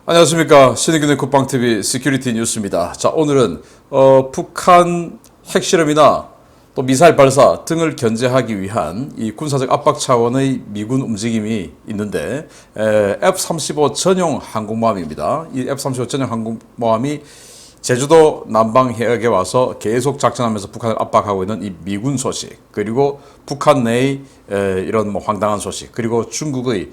안녕하십니까. 신의균의 국방TV 시큐리티 뉴스입니다. 자, 오늘은 북한 핵실험이나 또 미사일 발사 등을 견제하기 위한 이 군사적 압박 차원의 미군 움직임이 있는데 F-35 전용 항공모함입니다. 이 F-35 전용 항공모함이 제주도 남방 해역에 와서 계속 작전하면서 북한을 압박하고 있는 이 미군 소식, 그리고 북한 내의 이런 뭐 황당한 소식, 그리고 중국의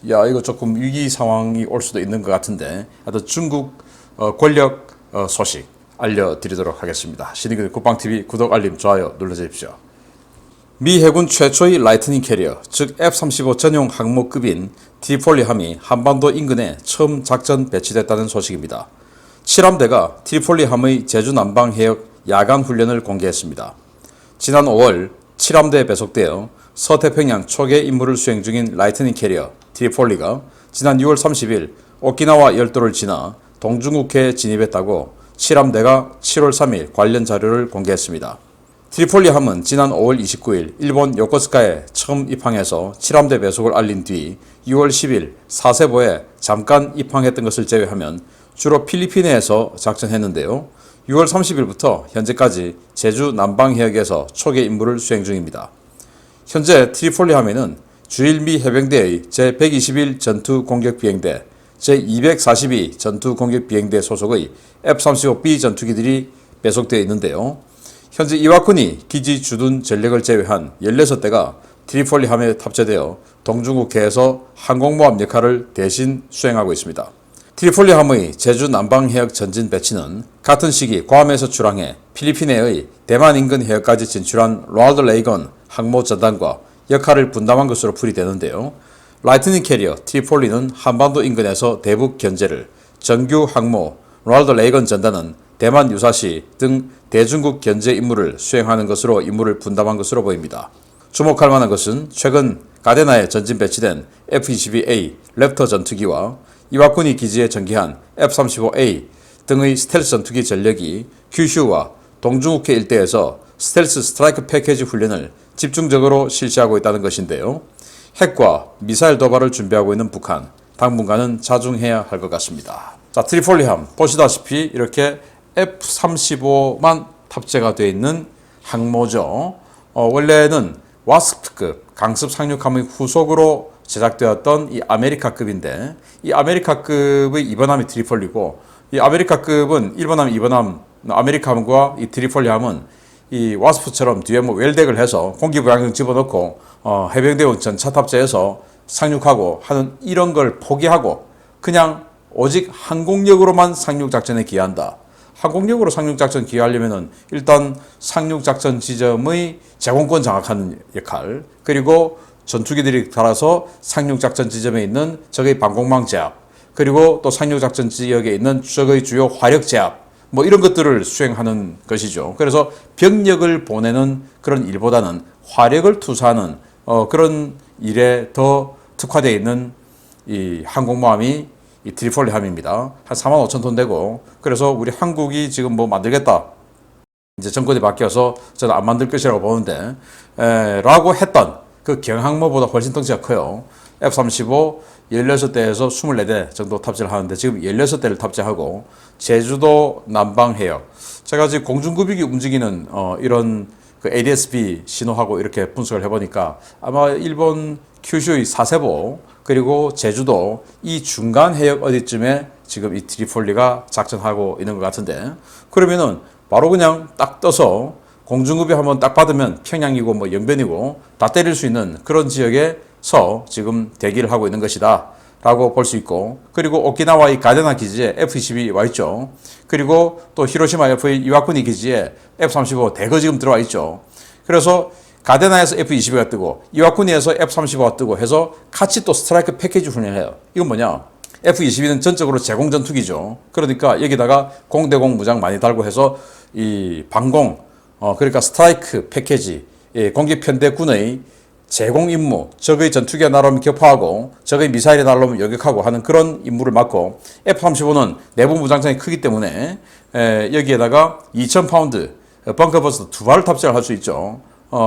이거 조금 위기 상황이 올 수도 있는 것 같은데 하여튼 중국 권력 소식 알려드리도록 하겠습니다. 신의균 국방TV 구독, 알림, 좋아요 눌러주십시오. 미 해군 최초의 라이트닝 캐리어, 즉 F-35 전용 항모급인 트리폴리함이 한반도 인근에 처음 작전 배치됐다는 소식입니다. 7함대가 트리폴리함의 제주 남방 해역 야간 훈련을 공개했습니다. 지난 5월 7함대에 배속되어 서태평양 초계 임무를 수행 중인 라이트닝 캐리어 트리폴리가 지난 6월 30일 오키나와 열도를 지나 동중국해에 진입했다고 7함대가 7월 3일 관련 자료를 공개했습니다. 트리폴리함은 지난 5월 29일 일본 요코스카에 처음 입항해서 7함대 배속을 알린 뒤 6월 10일 사세보에 잠깐 입항했던 것을 제외하면 주로 필리핀에서 작전했는데요. 6월 30일부터 현재까지 제주 남방 해역에서 초계 임무를 수행 중입니다. 현재 트리폴리함에는 주일미 해병대의 제121 전투공격비행대, 제242 전투공격비행대 소속의 F-35B 전투기들이 배속되어 있는데요. 현재 이와쿠니 기지 주둔 전력을 제외한 16대가 트리폴리함에 탑재되어 동중국해에서 항공모함 역할을 대신 수행하고 있습니다. 트리폴리함의 제주 남방 해역 전진 배치는 같은 시기 괌에서 출항해 필리핀해의 대만 인근 해역까지 진출한 로널드 레이건 항모 전단과 역할을 분담한 것으로 풀이되는데요. 라이트닝 캐리어 트리폴리는 한반도 인근에서 대북 견제를, 정규 항모 로널드 레이건 전단은 대만 유사시 등 대중국 견제 임무를 수행하는 것으로 임무를 분담한 것으로 보입니다. 주목할 만한 것은 최근 가데나에 전진 배치된 F-22A 랩터 전투기와 이와쿠니 기지에 전개한 F-35A 등의 스텔스 전투기 전력이 규슈와 동중국해 일대에서 스텔스 스트라이크 패키지 훈련을 집중적으로 실시하고 있다는 것인데요. 핵과 미사일 도발을 준비하고 있는 북한, 당분간은 자중해야 할 것 같습니다. 자, 트리폴리함 보시다시피 이렇게 F-35만 탑재가 되어 있는 항모죠. 원래는 와스프급 강습 상륙함의 후속으로 제작되었던 이 아메리카급인데, 이 아메리카급의 2번함이 트리폴리고, 이 아메리카급은 1번함, 2번함 아메리카함과 이 트리폴리함은 이 와스프처럼 뒤에 뭐 웰덱을 해서 공기부양용 집어넣고 해병대용 전차 탑재해서 상륙하고 하는 이런 걸 포기하고 그냥 오직 항공력으로만 상륙작전에 기여한다. 항공력으로 상륙작전 기여하려면은 일단 상륙작전 지점의 제공권 장악하는 역할, 그리고 전투기들이 달아서 상륙작전 지점에 있는 적의 방공망 제압, 그리고 또 상륙작전 지역에 있는 적의 주요 화력 제압, 뭐 이런 것들을 수행하는 것이죠. 그래서 병력을 보내는 그런 일보다는 화력을 투사하는 그런 일에 더 특화되어 있는 이 항공모함이 이 트리폴리함입니다. 한 45,000톤 되고, 그래서 우리 한국이 지금 뭐 만들겠다, 이제 정권이 바뀌어서 저는 안 만들 것이라고 보는데 라고 했던 그 경항모보다 훨씬 덩치가 커요. F-35 16대에서 24대 정도 탑재를 하는데 지금 16대를 탑재하고 제주도 남방 해역, 제가 지금 공중급육이 움직이는 이런 그 ADS-B 신호하고 이렇게 분석을 해보니까 아마 일본 큐슈의 사세보 그리고 제주도 이 중간 해역 어디쯤에 지금 이 트리폴리가 작전하고 있는 것 같은데, 그러면은 바로 그냥 딱 떠서 공중급유 한번 딱 받으면 평양이고 뭐 영변이고 다 때릴 수 있는 그런 지역에서 지금 대기를 하고 있는 것이다 라고 볼 수 있고, 그리고 오키나와의 가데나 기지에 F-22 와 있죠. 그리고 또 히로시마 F 이와쿠니 기지에 F-35 대거 지금 들어와 있죠. 그래서 가데나에서 F-22가 뜨고 이와쿠니에서 F-35가 뜨고 해서 같이 또 스트라이크 패키지 훈련을 해요. 이건 뭐냐? F-22는 전적으로 제공 전투기죠. 그러니까 여기다가 공대공 무장 많이 달고 해서 이 방공, 그러니까 스트라이크 패키지, 공격편대군의 제공 임무, 적의 전투기가 날아오면 격파하고 적의 미사일이 날아오면 여격하고 하는 그런 임무를 맡고, F-35는 내부 무장창이 크기 때문에 여기에다가 2,000파운드 벙커버스터 2발을 탑재를 할 수 있죠.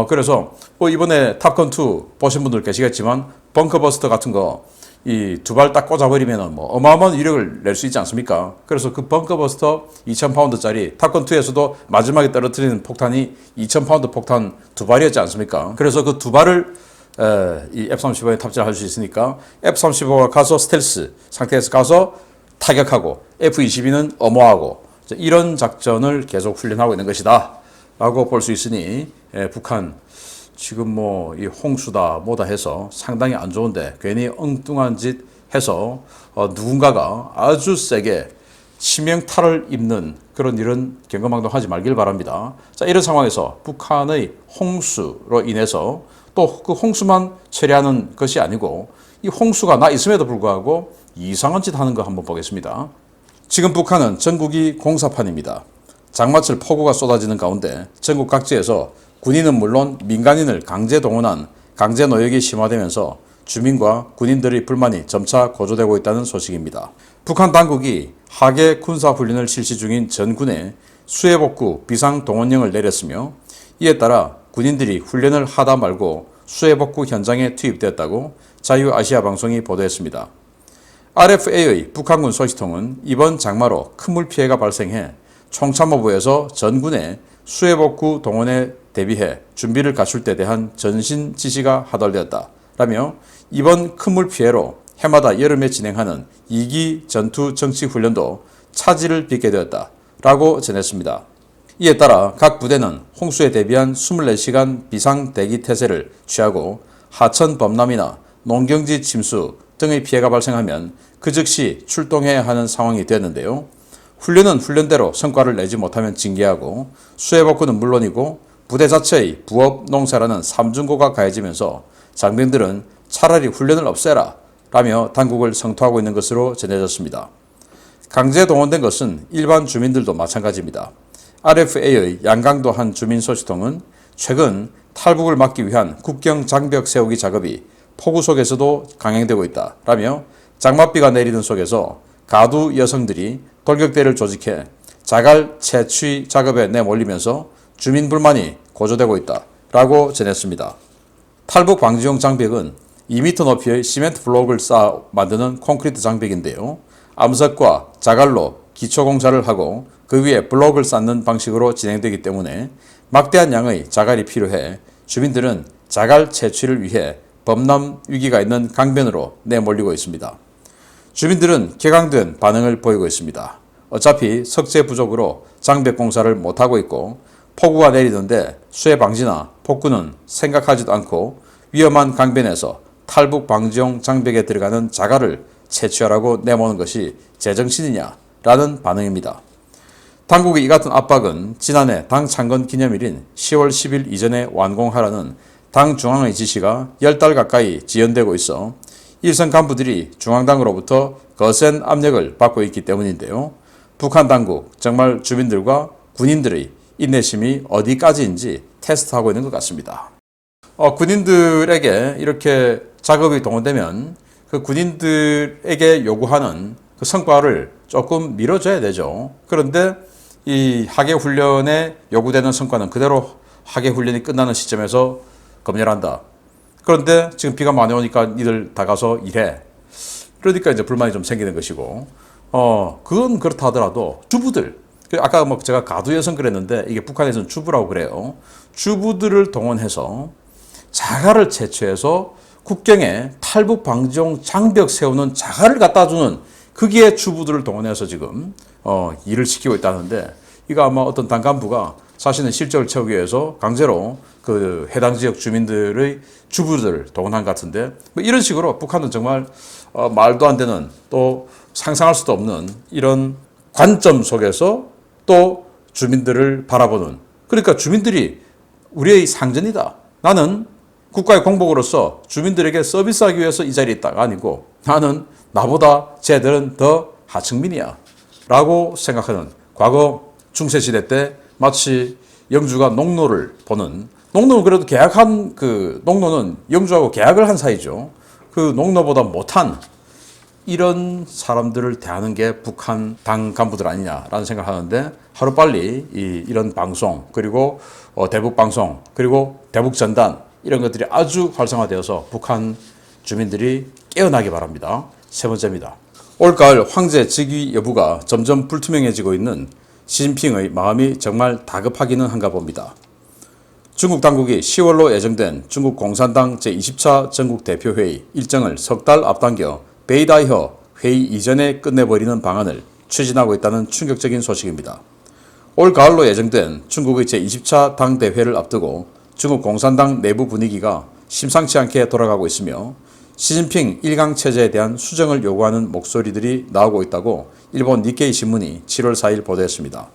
그래서 이번에 탑건2 보신 분들 계시겠지만 벙커버스터 같은 거 이 두 발 딱 꽂아버리면 뭐 어마어마한 위력을 낼 수 있지 않습니까? 그래서 그 벙커버스터 2000파운드짜리 탑건2에서도 마지막에 떨어뜨리는 폭탄이 2000파운드 폭탄 두 발이었지 않습니까? 그래서 그 두 발을 이 F-35에 탑재할 수 있으니까 F-35가 가서 스텔스 상태에서 가서 타격하고 F-22는 엄호하고 이런 작전을 계속 훈련하고 있는 것이다 라고 볼 수 있으니 북한 지금 뭐 이 홍수다 뭐다 해서 상당히 안 좋은데 괜히 엉뚱한 짓 해서 누군가가 아주 세게 치명타를 입는 그런 일은 경거망동하지 말길 바랍니다. 자, 이런 상황에서 북한의 홍수로 인해서 또 그 홍수만 처리하는 것이 아니고 이 홍수가 나 있음에도 불구하고 이상한 짓 하는 거 한번 보겠습니다. 지금 북한은 전국이 공사판입니다. 장마철 폭우가 쏟아지는 가운데 전국 각지에서 군인은 물론 민간인을 강제 동원한 강제 노역이 심화되면서 주민과 군인들의 불만이 점차 고조되고 있다는 소식입니다. 북한 당국이 하계 군사훈련을 실시 중인 전군에 수해복구 비상동원령을 내렸으며 이에 따라 군인들이 훈련을 하다 말고 수해복구 현장에 투입되었다고 자유아시아방송이 보도했습니다. RFA의 북한군 소식통은 이번 장마로 큰 물 피해가 발생해 총참모부에서 전군의 수해복구 동원에 대비해 준비를 갖출 때 대한 전신 지시가 하달되었다라며 이번 큰 물 피해로 해마다 여름에 진행하는 2기 전투 정치훈련도 차질을 빚게 되었다라고 전했습니다. 이에 따라 각 부대는 홍수에 대비한 24시간 비상대기 태세를 취하고 하천 범람이나 농경지 침수 등의 피해가 발생하면 그 즉시 출동해야 하는 상황이 되었는데요. 훈련은 훈련대로 성과를 내지 못하면 징계하고 수해복구는 물론이고 부대 자체의 부업 농사라는 삼중고가 가해지면서 장병들은 차라리 훈련을 없애라 라며 당국을 성토하고 있는 것으로 전해졌습니다. 강제 동원된 것은 일반 주민들도 마찬가지입니다. RFA의 양강도 한 주민 소식통은 최근 탈북을 막기 위한 국경 장벽 세우기 작업이 폭우 속에서도 강행되고 있다라며 장맛비가 내리는 속에서 가두 여성들이 돌격대를 조직해 자갈 채취 작업에 내몰리면서 주민 불만이 고조되고 있다라고 전했습니다. 탈북 방지용 장벽은 2m 높이의 시멘트 블록을 쌓아 만드는 콘크리트 장벽인데요. 암석과 자갈로 기초공사를 하고 그 위에 블록을 쌓는 방식으로 진행되기 때문에 막대한 양의 자갈이 필요해 주민들은 자갈 채취를 위해 범람 위기가 있는 강변으로 내몰리고 있습니다. 주민들은 격앙된 반응을 보이고 있습니다. 어차피 석재 부족으로 장벽 공사를 못하고 있고 폭우가 내리는데 수해 방지나 복구는 생각하지도 않고 위험한 강변에서 탈북 방지용 장벽에 들어가는 자갈을 채취하라고 내모는 것이 제정신이냐라는 반응입니다. 당국의 이 같은 압박은 지난해 당 창건 기념일인 10월 10일 이전에 완공하라는 당 중앙의 지시가 10달 가까이 지연되고 있어 일선 간부들이 중앙당으로부터 거센 압력을 받고 있기 때문인데요. 북한 당국 정말 주민들과 군인들의 인내심이 어디까지인지 테스트하고 있는 것 같습니다. 군인들에게 이렇게 작업이 동원되면 그 군인들에게 요구하는 그 성과를 조금 미뤄줘야 되죠. 그런데 이 하계훈련에 요구되는 성과는 그대로 하계훈련이 끝나는 시점에서 검열한다. 그런데 지금 비가 많이 오니까 니들 다 가서 일해. 그러니까 이제 불만이 좀 생기는 것이고, 그건 그렇다 하더라도 주부들, 아까 뭐 제가 가두 여성 그랬는데 이게 북한에서는 주부라고 그래요. 주부들을 동원해서 자갈을 채취해서 국경에 탈북 방지용 장벽 세우는 자갈을 갖다 주는 거기에 주부들을 동원해서 지금 일을 시키고 있다는데 이거 아마 어떤 당 간부가 자신의 실적을 채우기 위해서 강제로 그 해당 지역 주민들의 주부들을 동원한 것 같은데 뭐 이런 식으로 북한은 정말 말도 안 되는 또 상상할 수도 없는 이런 관점 속에서 또 주민들을 바라보는 그러니까 주민들이 우리의 상전이다. 나는 국가의 공복으로서 주민들에게 서비스하기 위해서 이 자리에 있다가 아니고 나는 나보다 쟤들은 더 하층민이야 라고 생각하는 과거 중세시대 때 마치 영주가 농노를 보는 농노는 그래도 계약한 그 농노는 영주하고 계약을 한 사이죠. 그 농노보다 못한 이런 사람들을 대하는 게 북한 당 간부들 아니냐라는 생각을 하는데 하루빨리 이런 방송 그리고 대북 방송 그리고 대북 전단 이런 것들이 아주 활성화되어서 북한 주민들이 깨어나기 바랍니다. 세 번째입니다. 올가을 황제 즉위 여부가 점점 불투명해지고 있는 시진핑의 마음이 정말 다급하기는 한가 봅니다. 중국 당국이 10월로 예정된 중국 공산당 제20차 전국대표회의 일정을 석 달 앞당겨 베이다이허 회의 이전에 끝내버리는 방안을 추진하고 있다는 충격적인 소식입니다. 올 가을로 예정된 중국의 제20차 당대회를 앞두고 중국 공산당 내부 분위기가 심상치 않게 돌아가고 있으며 시진핑 1강 체제에 대한 수정을 요구하는 목소리들이 나오고 있다고 일본 니케이 신문이 7월 4일 보도했습니다.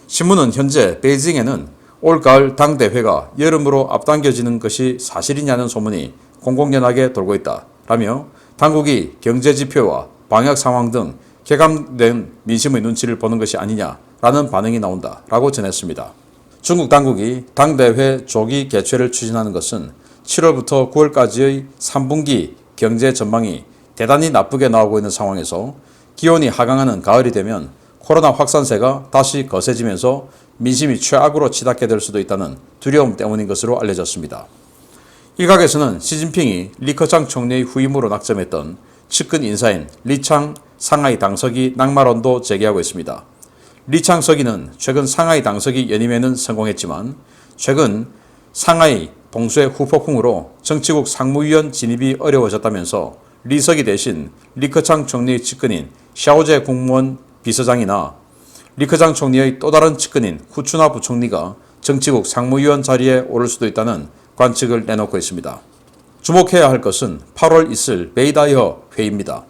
신문은 현재 베이징에는 올가을 당대회가 여름으로 앞당겨지는 것이 사실이냐는 소문이 공공연하게 돌고 있다 라며 당국이 경제지표와 방역 상황 등 격감된 민심의 눈치를 보는 것이 아니냐라는 반응이 나온다 라고 전했습니다. 중국 당국이 당대회 조기 개최를 추진하는 것은 7월부터 9월까지의 3분기 경제 전망이 대단히 나쁘게 나오고 있는 상황에서 기온이 하강하는 가을이 되면 코로나 확산세가 다시 거세지면서 민심이 최악으로 치닫게 될 수도 있다는 두려움 때문인 것으로 알려졌습니다. 일각에서는 시진핑이 리커창 총리의 후임으로 낙점했던 측근 인사인 리창 상하이 당서기 낙마론도 제기하고 있습니다. 리창 서기는 최근 상하이 당서기 연임에는 성공했지만 최근 상하이 봉쇄 후폭풍으로 정치국 상무위원 진입이 어려워졌다면서 리석이 대신 리커창 총리의 측근인 샤오제 국무원 비서장이나 리커창 총리의 또 다른 측근인 후추나 부총리가 정치국 상무위원 자리에 오를 수도 있다는 관측을 내놓고 있습니다. 주목해야 할 것은 8월 있을 베이다이허 회의입니다.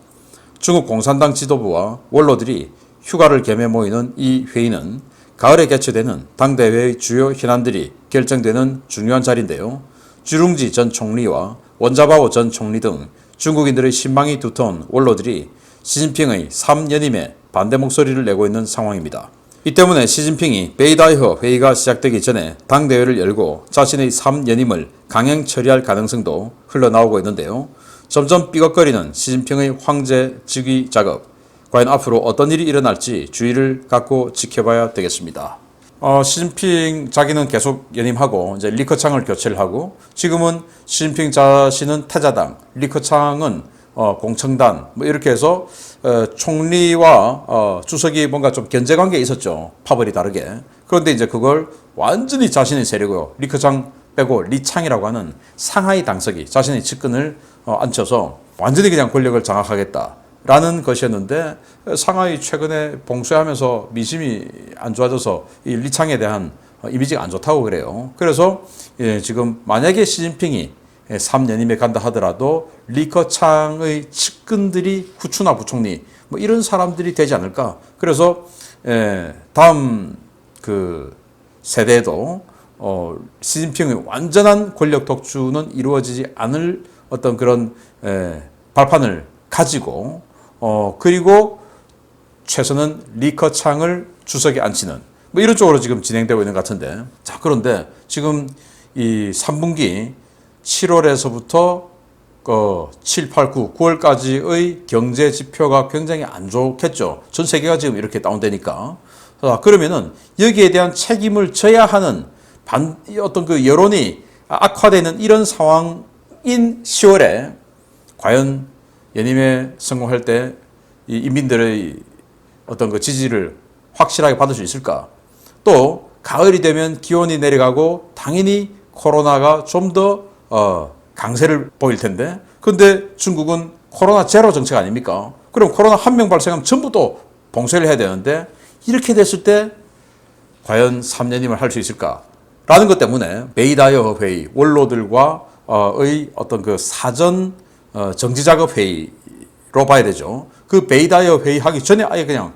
중국 공산당 지도부와 원로들이 휴가를 겸해 모이는 이 회의는 가을에 개최되는 당대회의 주요 현안들이 결정되는 중요한 자리인데요. 주룽지 전 총리와 원자바오 전 총리 등 중국인들의 신망이 두터운 원로들이 시진핑의 3연임에 반대 목소리를 내고 있는 상황입니다. 이 때문에 시진핑이 베이다이허 회의가 시작되기 전에 당대회를 열고 자신의 3연임을 강행 처리할 가능성도 흘러나오고 있는데요. 점점 삐걱거리는 시진핑의 황제 즉위 작업. 과연 앞으로 어떤 일이 일어날지 주의를 갖고 지켜봐야 되겠습니다. 시진핑 자기는 계속 연임하고 이제 리커창을 교체를 하고 지금은 시진핑 자신은 태자당, 리커창은 공청단 뭐 이렇게 해서 총리와 주석이 뭔가 좀 견제관계에 있었죠. 파벌이 다르게. 그런데 이제 그걸 완전히 자신의 세력으로 리커창 빼고 리창이라고 하는 상하이 당서기 자신의 측근을 앉혀서 완전히 그냥 권력을 장악하겠다. 라는 것이었는데 상하이 최근에 봉쇄하면서 민심이 안 좋아져서 이 리창에 대한 이미지가 안 좋다고 그래요. 그래서 지금 만약에 시진핑이 3연임에 간다 하더라도 리커창의 측근들이 후추나 부총리 뭐 이런 사람들이 되지 않을까. 그래서 다음 그 세대에도 시진핑의 완전한 권력 독주는 이루어지지 않을 어떤 그런 발판을 가지고 그리고 최선은 리커창을 주석에 앉히는 뭐 이런 쪽으로 지금 진행되고 있는 것 같은데 자 그런데 지금 이 3분기 7월에서부터 7, 8, 9, 9월까지의 경제 지표가 굉장히 안 좋겠죠. 전 세계가 지금 이렇게 다운되니까. 그러면은 여기에 대한 책임을 져야 하는 어떤 그 여론이 악화되는 이런 상황인 10월에 과연 연임에 성공할 때 이 인민들의 어떤 그 지지를 확실하게 받을 수 있을까? 또 가을이 되면 기온이 내려가고 당연히 코로나가 좀 더 강세를 보일 텐데 근데 중국은 코로나 제로 정책 아닙니까? 그럼 코로나 한 명 발생하면 전부 또 봉쇄를 해야 되는데 이렇게 됐을 때 과연 3년임을 할 수 있을까? 라는 것 때문에 베이다이허 회의, 원로들과의 어떤 그 사전 정지작업 회의로 봐야 되죠. 그 베이다이허 회의 하기 전에 아예 그냥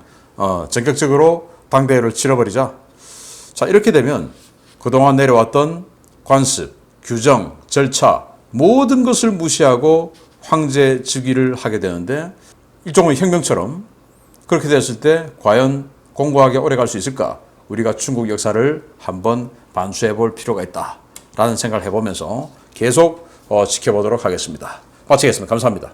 전격적으로 당대회를 치러버리자. 자, 이렇게 되면 그동안 내려왔던 관습, 규정, 절차 모든 것을 무시하고 황제 즉위를 하게 되는데 일종의 혁명처럼 그렇게 됐을 때 과연 공고하게 오래 갈 수 있을까? 우리가 중국 역사를 한번 반수해 볼 필요가 있다라는 생각을 해보면서 계속 지켜보도록 하겠습니다. 마치겠습니다. 감사합니다.